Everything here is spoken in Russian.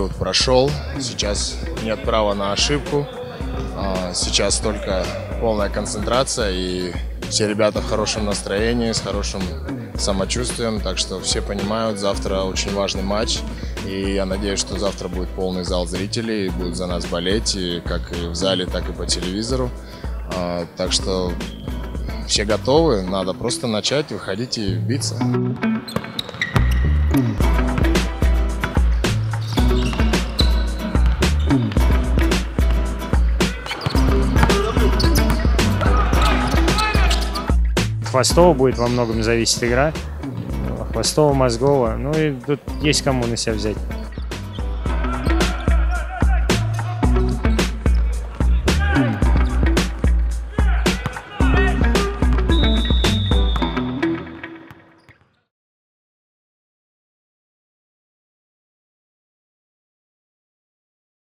период прошел, сейчас нет права на ошибку, сейчас только полная концентрация, и все ребята в хорошем настроении, с хорошим самочувствием, так что все понимают, завтра очень важный матч, и я надеюсь, что завтра будет полный зал зрителей, и будут за нас болеть, и как и в зале, так и по телевизору, так что все готовы, надо просто начать, выходить и биться. Хвостова будет во многом зависеть игра. Хвостова, Мозгова. Ну и тут есть кому на себя взять.